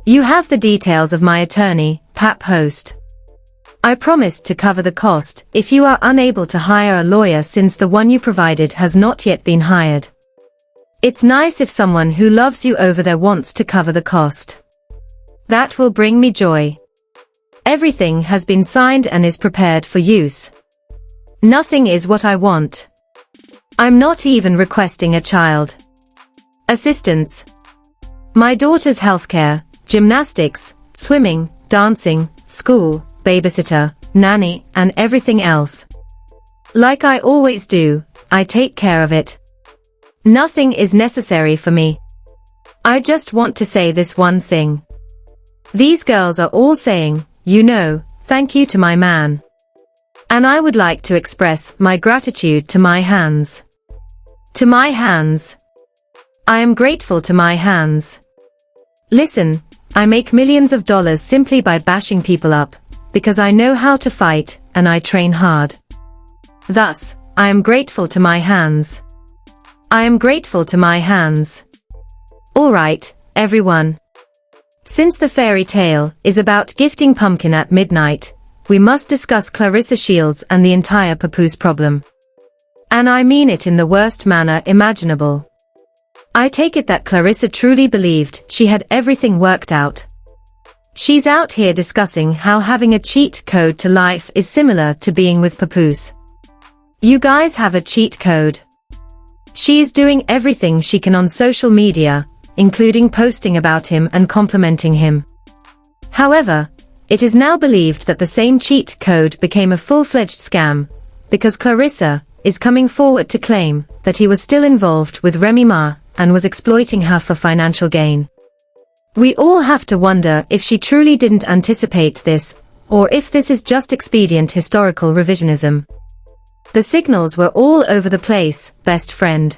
You have the details of my attorney, Papoose. I promised to cover the cost if you are unable to hire a lawyer since the one you provided has not yet been hired. It's nice if someone who loves you over there wants to cover the cost. That will bring me joy. Everything has been signed and is prepared for use. Nothing is what I want. I'm not even requesting a child assistance. My daughter's healthcare, gymnastics, swimming, dancing, school, babysitter, nanny, and everything else. Like I always do, I take care of it. Nothing is necessary for me. I just want to say this one thing. These girls are all saying, thank you to my man. And I would like to express my gratitude to my hands. To my hands. I am grateful to my hands. Listen, I make millions of dollars simply by bashing people up, because I know how to fight, and I train hard. Thus, I am grateful to my hands. I am grateful to my hands. Alright, everyone. Since the fairy tale is about gifting pumpkin at midnight, we must discuss Clarissa Shields and the entire Papoose problem. And I mean it in the worst manner imaginable. I take it that Clarissa truly believed she had everything worked out. She's out here discussing how having a cheat code to life is similar to being with Papoose. You guys have a cheat code. She is doing everything she can on social media, including posting about him and complimenting him. However, it is now believed that the same cheat code became a full-fledged scam, because Clarissa is coming forward to claim that he was still involved with Remy and was exploiting her for financial gain. We all have to wonder if she truly didn't anticipate this, or if this is just expedient historical revisionism. The signals were all over the place, best friend.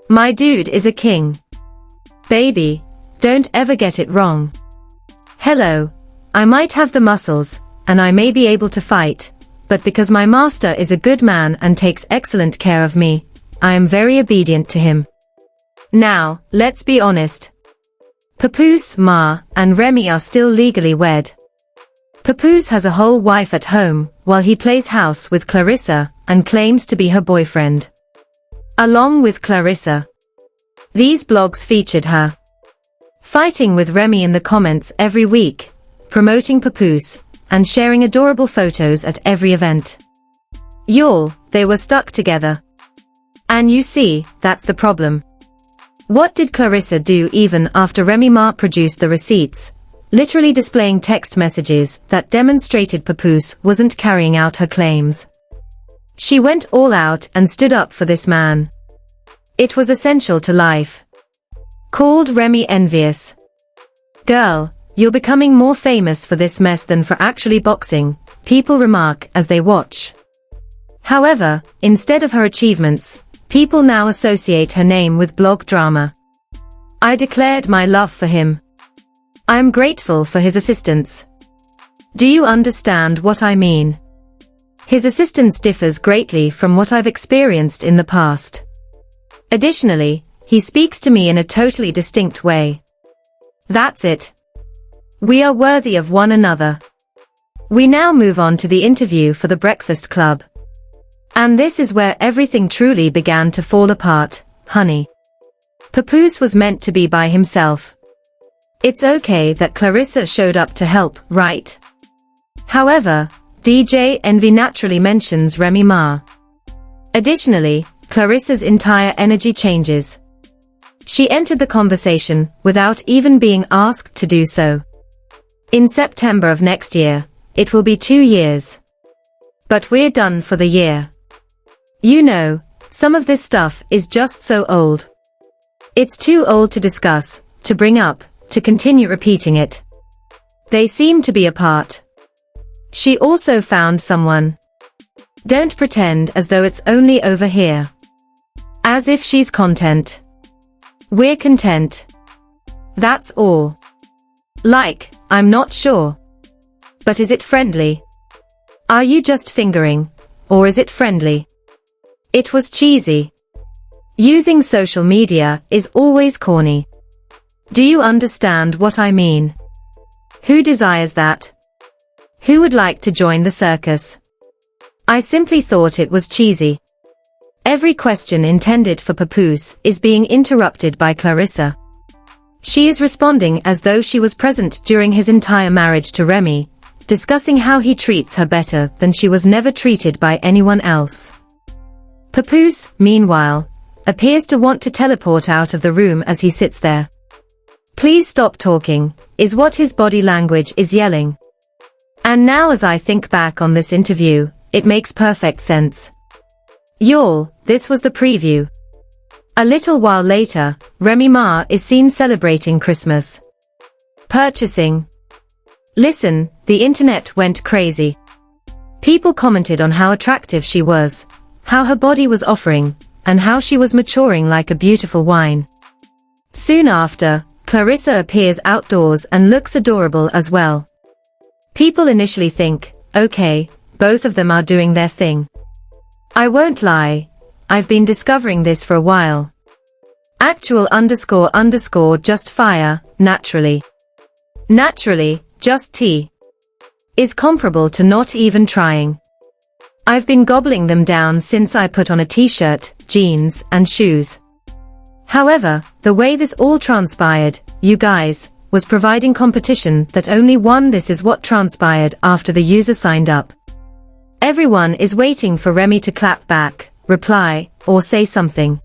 My dude is a king. Baby, don't ever get it wrong. Hello, I might have the muscles, and I may be able to fight, but because my master is a good man and takes excellent care of me, I am very obedient to him. Now, let's be honest. Papoose, and Remy are still legally wed. Papoose has a whole wife at home, while he plays house with Clarissa, and claims to be her boyfriend. Along with Clarissa. These blogs featured her fighting with Remy in the comments every week, promoting Papoose, and sharing adorable photos at every event. They were stuck together. And you see, that's the problem. What did Clarissa do even after Remy produced the receipts, literally displaying text messages that demonstrated Papoose wasn't carrying out her claims? She went all out and stood up for this man. It was essential to life. Called Remy envious. Girl, you're becoming more famous for this mess than for actually boxing, people remark as they watch. However, instead of her achievements, people now associate her name with blog drama. I declared my love for him. I am grateful for his assistance. Do you understand what I mean? His assistance differs greatly from what I've experienced in the past. Additionally, he speaks to me in a totally distinct way. That's it. We are worthy of one another. We now move on to the interview for the Breakfast Club. And this is where everything truly began to fall apart, honey. Papoose was meant to be by himself. It's okay that Clarissa showed up to help, right? However, DJ Envy naturally mentions Remy Ma. Additionally, Clarissa's entire energy changes. She entered the conversation without even being asked to do so. In September of next year, it will be 2 years. But we're done for the year. Some of this stuff is just so old. It's too old to discuss, to bring up, to continue repeating it. They seem to be apart. She also found someone. Don't pretend as though it's only over here. As if she's content. We're content. That's all. I'm not sure. But is it friendly? Are you just fingering? Or is it friendly? It was cheesy. Using social media is always corny. Do you understand what I mean? Who desires that? Who would like to join the circus? I simply thought it was cheesy. Every question intended for Papoose is being interrupted by Clarissa. She is responding as though she was present during his entire marriage to Remy, discussing how he treats her better than she was never treated by anyone else. Papoose, meanwhile, appears to want to teleport out of the room as he sits there. Please stop talking, is what his body language is yelling. And now as I think back on this interview, it makes perfect sense. Y'all, this was the preview. A little while later, Remy Ma is seen celebrating Christmas. Purchasing. Listen, the internet went crazy. People commented on how attractive she was, how her body was offering, and how she was maturing like a beautiful wine. Soon after, Clarissa appears outdoors and looks adorable as well. People initially think, okay, both of them are doing their thing. I won't lie, I've been discovering this for a while. Actual _ just fire, naturally. Naturally, just tea. Is comparable to not even trying. I've been gobbling them down since I put on a t-shirt, jeans, and shoes. However, the way this all transpired, you guys, was providing competition that only won. This is what transpired after the user signed up. Everyone is waiting for Remy to clap back, reply, or say something.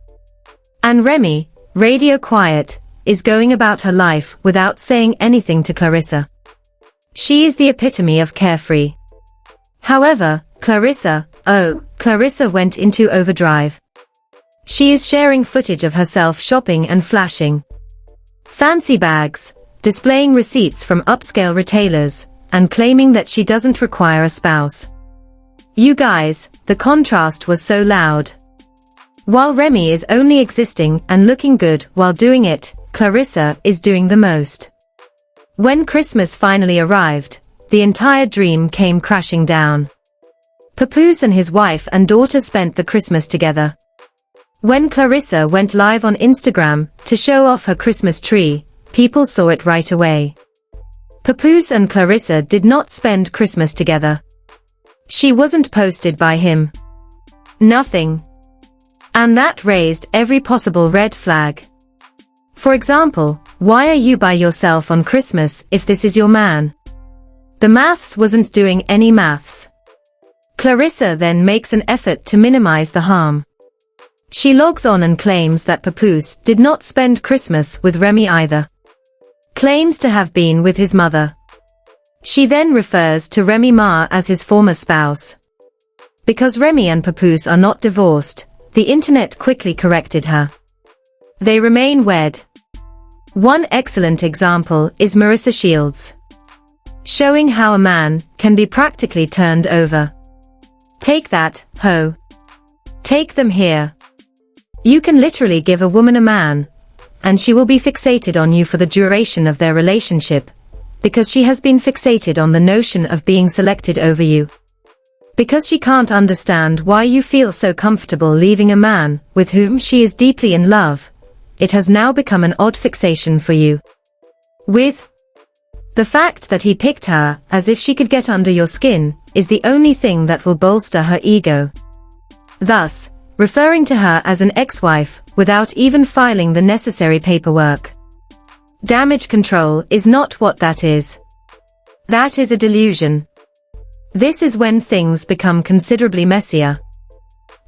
And Remy, radio quiet, is going about her life without saying anything to Clarissa. She is the epitome of carefree. However, Clarissa went into overdrive. She is sharing footage of herself shopping and flashing fancy bags, displaying receipts from upscale retailers, and claiming that she doesn't require a spouse. You guys, the contrast was so loud. While Remy is only existing and looking good while doing it, Clarissa is doing the most. When Christmas finally arrived, the entire dream came crashing down. Papoose and his wife and daughter spent the Christmas together. When Clarissa went live on Instagram to show off her Christmas tree, people saw it right away. Papoose and Clarissa did not spend Christmas together. She wasn't posted by him. Nothing. And that raised every possible red flag. For example, why are you by yourself on Christmas if this is your man? The maths wasn't doing any maths. Clarissa then makes an effort to minimize the harm. She logs on and claims that Papoose did not spend Christmas with Remy either. Claims to have been with his mother. She then refers to Remy Ma as his former spouse. Because Remy and Papoose are not divorced, the internet quickly corrected her. They remain wed. One excellent example is Marissa Shields, showing how a man can be practically turned over. Take that, ho. Take them here. You can literally give a woman a man, and she will be fixated on you for the duration of their relationship, because she has been fixated on the notion of being selected over you. Because she can't understand why you feel so comfortable leaving a man with whom she is deeply in love, it has now become an odd fixation for you. With the fact that he picked her as if she could get under your skin is the only thing that will bolster her ego. Thus, referring to her as an ex-wife without even filing the necessary paperwork. Damage control is not what that is. That is a delusion. This is when things become considerably messier.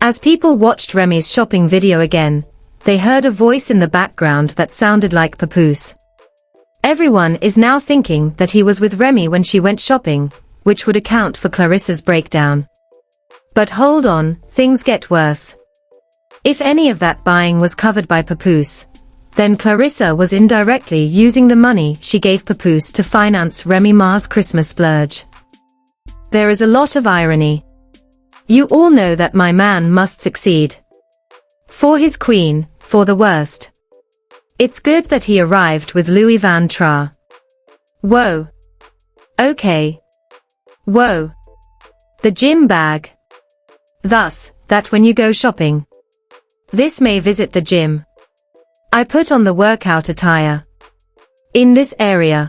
As people watched Remy's shopping video again, they heard a voice in the background that sounded like Papoose. Everyone is now thinking that he was with Remy when she went shopping, which would account for Clarissa's breakdown. But hold on, things get worse. If any of that buying was covered by Papoose, then Clarissa was indirectly using the money she gave Papoose to finance Remy Ma's Christmas splurge. There is a lot of irony. You all know that my man must succeed. For his queen, for the worst. It's good that he arrived with Louis Van Tra. Whoa. Okay. Whoa. The gym bag. Thus, that when you go shopping, this may visit the gym. I put on the workout attire. In this area.